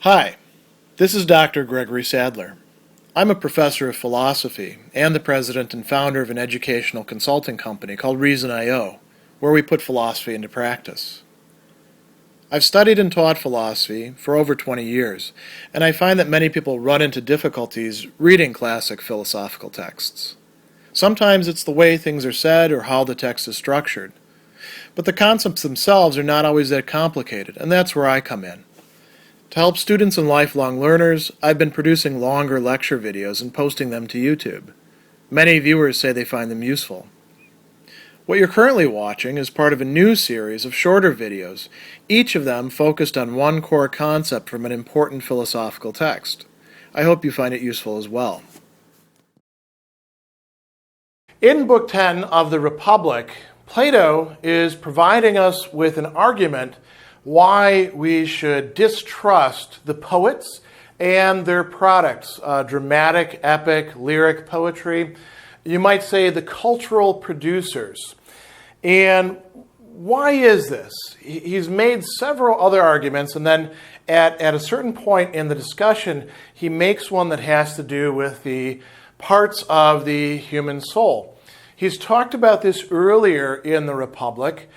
Hi, this is Dr. Gregory Sadler. I'm a professor of philosophy and the president and founder of an educational consulting company called Reason.io, where we put philosophy into practice. I've studied and taught philosophy for over 20 years, and I find that many people run into difficulties reading classic philosophical texts. Sometimes it's the way things are said or how the text is structured. But the concepts themselves are not always that complicated, and that's where I come in. To help students and lifelong learners, I've been producing longer lecture videos and posting them to YouTube. Many viewers say they find them useful. What you're currently watching is part of a new series of shorter videos, each of them focused on one core concept from an important philosophical text. I hope you find it useful as well. In Book 10 of the Republic, Plato is providing us with an argument why we should distrust the poets and their products, dramatic, epic, lyric poetry. You might say the cultural producers. And why is this? He's made several other arguments, and then at a certain point in the discussion, he makes one that has to do with the parts of the human soul. He's talked about this earlier in the Republic,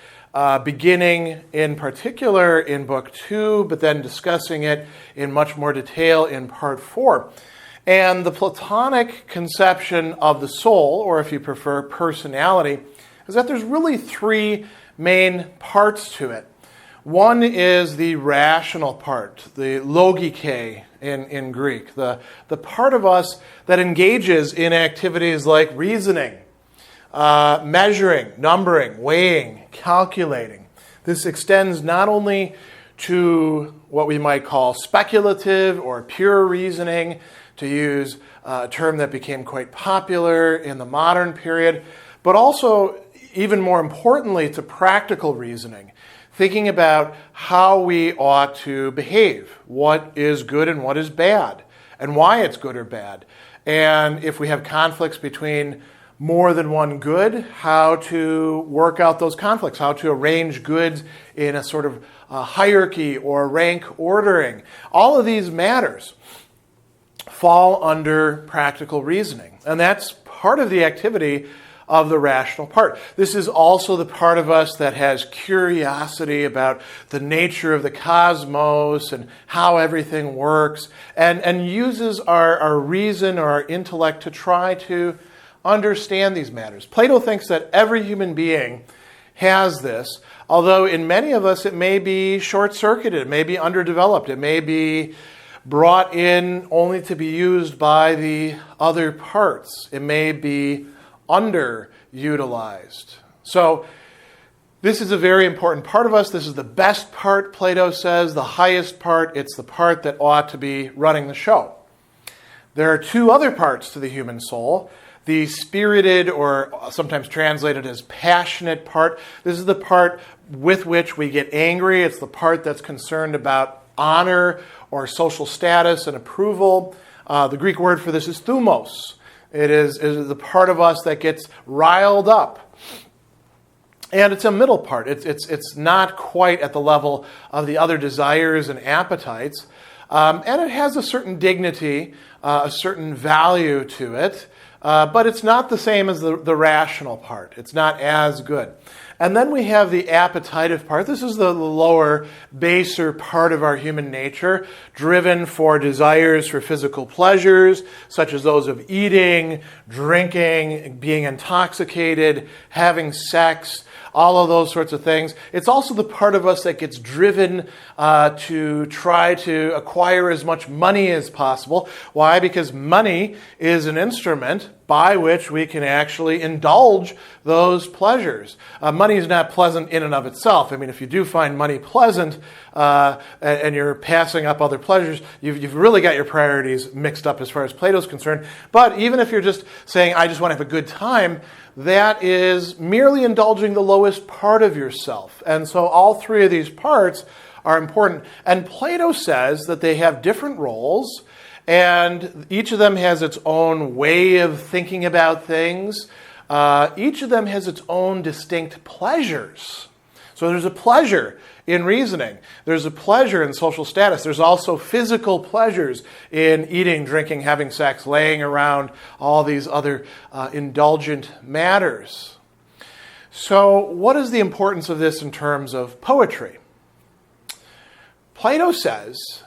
beginning in particular in Book 2, but then discussing it in much more detail in Part 4. And the Platonic conception of the soul, or if you prefer, personality, is that there's really three main parts to it. One is the rational part, the logike in Greek, the part of us that engages in activities like reasoning, measuring, numbering, weighing, calculating. This extends not only to what we might call speculative or pure reasoning, to use a term that became quite popular in the modern period, but also, even more importantly, to practical reasoning, thinking about how we ought to behave, what is good and what is bad, and why it's good or bad. And if we have conflicts between more than one good, how to work out those conflicts, how to arrange goods in a sort of hierarchy or rank ordering. All of these matters fall under practical reasoning. And that's part of the activity of the rational part. This is also the part of us that has curiosity about the nature of the cosmos and how everything works, and uses our reason or our intellect to try to understand these matters. Plato thinks that every human being has this, although in many of us it may be short-circuited, it may be underdeveloped, it may be brought in only to be used by the other parts. It may be underutilized. So this is a very important part of us. This is the best part, Plato says, the highest part. It's the part that ought to be running the show. There are two other parts to the human soul. The spirited, or sometimes translated as passionate part. This is the part with which we get angry. It's the part that's concerned about honor or social status and approval. The Greek word for this is thumos. It is the part of us that gets riled up. And it's a middle part. It's not quite at the level of the other desires and appetites. And it has a certain dignity, a certain value to it. But it's not the same as the rational part. It's not as good. And then we have the appetitive part. This is the lower, baser part of our human nature, driven for desires for physical pleasures, such as those of eating, drinking, being intoxicated, having sex, all of those sorts of things. It's also the part of us that gets driven to try to acquire as much money as possible. Why? Because money is an instrument by which we can actually indulge those pleasures. Money is not pleasant in and of itself. I mean, if you do find money pleasant and you're passing up other pleasures, you've really got your priorities mixed up as far as Plato's concerned. But even if you're just saying, I just want to have a good time, that is merely indulging the lowest part of yourself. And so all three of these parts are important. And Plato says that they have different roles, and each of them has its own way of thinking about things. Each of them has its own distinct pleasures. So there's a pleasure in reasoning. There's a pleasure in social status. There's also physical pleasures in eating, drinking, having sex, laying around, all these other indulgent matters. So what is the importance of this in terms of poetry? Plato says,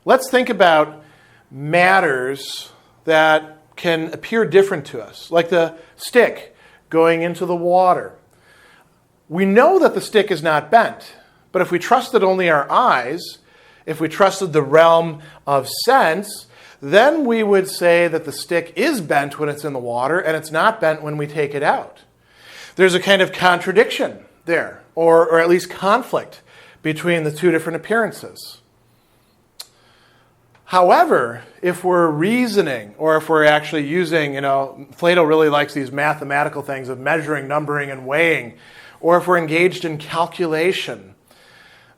let's think about matters that can appear different to us, like the stick going into the water. We know that the stick is not bent, but if we trusted only our eyes, if we trusted the realm of sense, then we would say that the stick is bent when it's in the water and it's not bent when we take it out. There's a kind of contradiction there, or at least conflict between the two different appearances. However, if we're reasoning, or if we're actually using, Plato really likes these mathematical things of measuring, numbering, and weighing, or if we're engaged in calculation,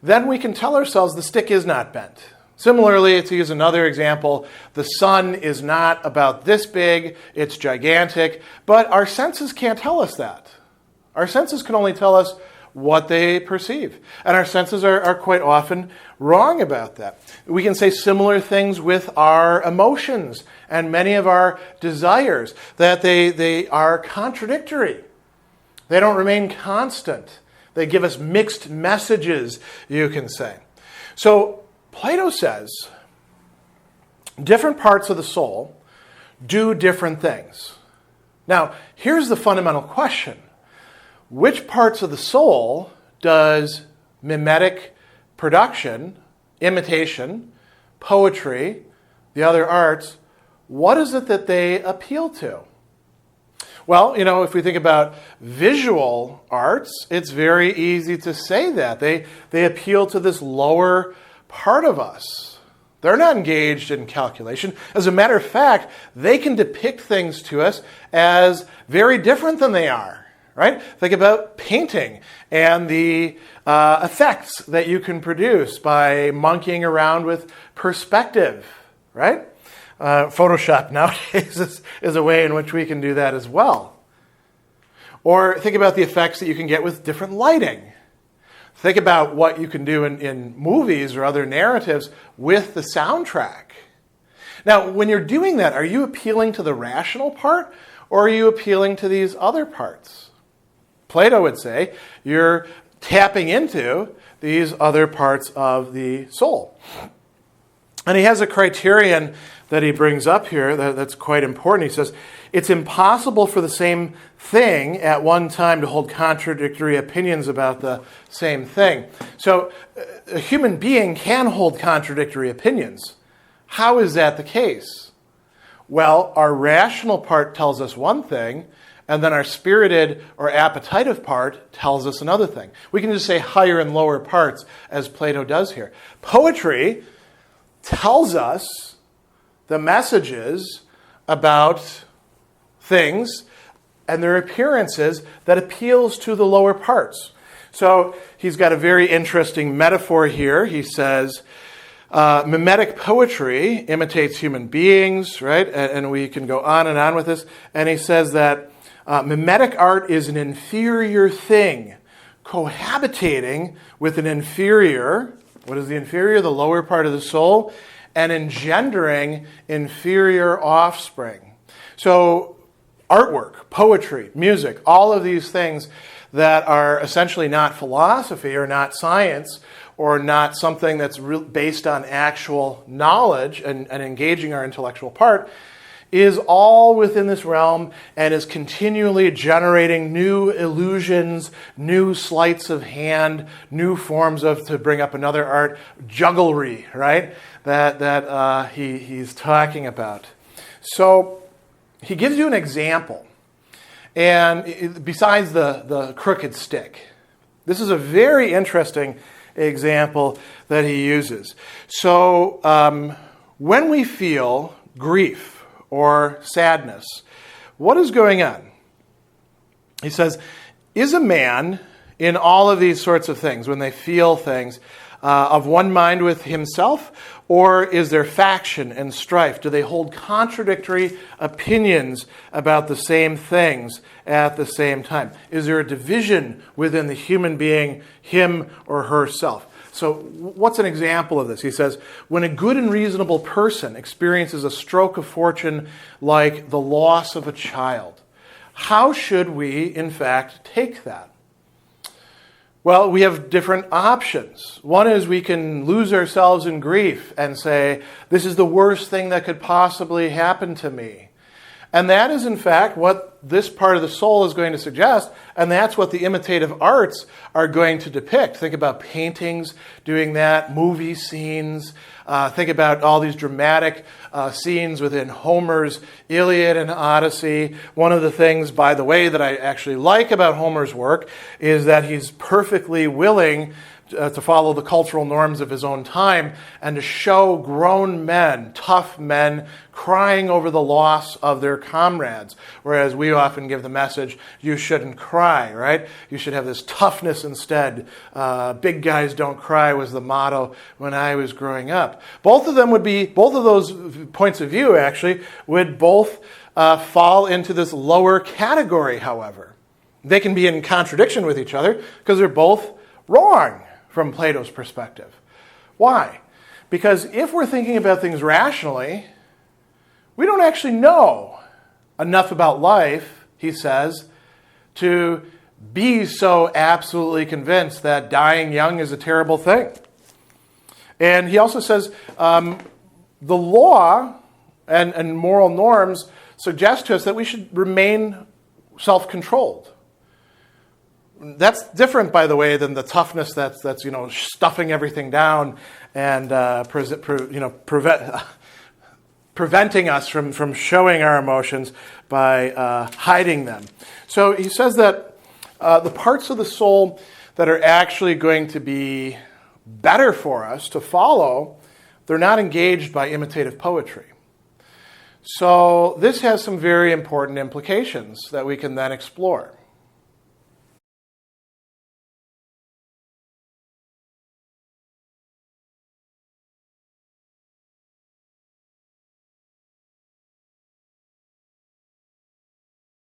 then we can tell ourselves the stick is not bent. Similarly, to use another example, the sun is not about this big, it's gigantic, but our senses can't tell us that. Our senses can only tell us what they perceive. And our senses are quite often wrong about that. We can say similar things with our emotions and many of our desires, that they are contradictory. They don't remain constant. They give us mixed messages, you can say. So Plato says different parts of the soul do different things. Now, here's the fundamental question. Which parts of the soul does mimetic production, imitation, poetry, the other arts, what is it that they appeal to? Well, if we think about visual arts, it's very easy to say that. They appeal to this lower part of us. They're not engaged in calculation. As a matter of fact, they can depict things to us as very different than they are. Right? Think about painting and the effects that you can produce by monkeying around with perspective, right? Photoshop nowadays is a way in which we can do that as well. Or think about the effects that you can get with different lighting. Think about what you can do in movies or other narratives with the soundtrack. Now, when you're doing that, are you appealing to the rational part or are you appealing to these other parts? Plato would say you're tapping into these other parts of the soul. And he has a criterion that he brings up here that's quite important. He says, it's impossible for the same thing at one time to hold contradictory opinions about the same thing. So a human being can hold contradictory opinions. How is that the case? Well, our rational part tells us one thing, and then our spirited or appetitive part tells us another thing. We can just say higher and lower parts, as Plato does here. Poetry tells us the messages about things and their appearances that appeals to the lower parts. So he's got a very interesting metaphor here. He says, mimetic poetry imitates human beings, right? And we can go on and on with this. And he says that mimetic art is an inferior thing, cohabitating with an inferior, what is the inferior? The lower part of the soul, and engendering inferior offspring. So artwork, poetry, music, all of these things that are essentially not philosophy or not science or not something that's based on actual knowledge and engaging our intellectual part, is all within this realm and is continually generating new illusions, new sleights of hand, new forms of, to bring up another art, jugglery, right? That he's talking about. So he gives you an example. And besides the crooked stick, this is a very interesting example that he uses. So when we feel grief or sadness, what is going on? He says, is a man in all of these sorts of things, when they feel things, of one mind with himself, or is there faction and strife? Do they hold contradictory opinions about the same things at the same time? Is there a division within the human being, him or herself? So what's an example of this? He says, when a good and reasonable person experiences a stroke of fortune like the loss of a child, how should we, in fact, take that? Well, we have different options. One is we can lose ourselves in grief and say, this is the worst thing that could possibly happen to me. And that is, in fact, what this part of the soul is going to suggest, and that's what the imitative arts are going to depict. Think about paintings doing that, movie scenes. Think about all these dramatic scenes within Homer's Iliad and Odyssey. One of the things, by the way, that I actually like about Homer's work is that he's perfectly willing to follow the cultural norms of his own time and to show grown men, tough men, crying over the loss of their comrades. Whereas we often give the message, you shouldn't cry, right? You should have this toughness instead. Big guys don't cry was the motto when I was growing up. Both of those points of view actually would both fall into this lower category, however. They can be in contradiction with each other because they're both wrong from Plato's perspective. Why? Because if we're thinking about things rationally, we don't actually know enough about life, he says, to be so absolutely convinced that dying young is a terrible thing. And he also says the law and moral norms suggest to us that we should remain self-controlled. That's different, by the way, than the toughness that's stuffing everything down and preventing us from showing our emotions by hiding them. So he says that the parts of the soul that are actually going to be better for us to follow, they're not engaged by imitative poetry. So this has some very important implications that we can then explore.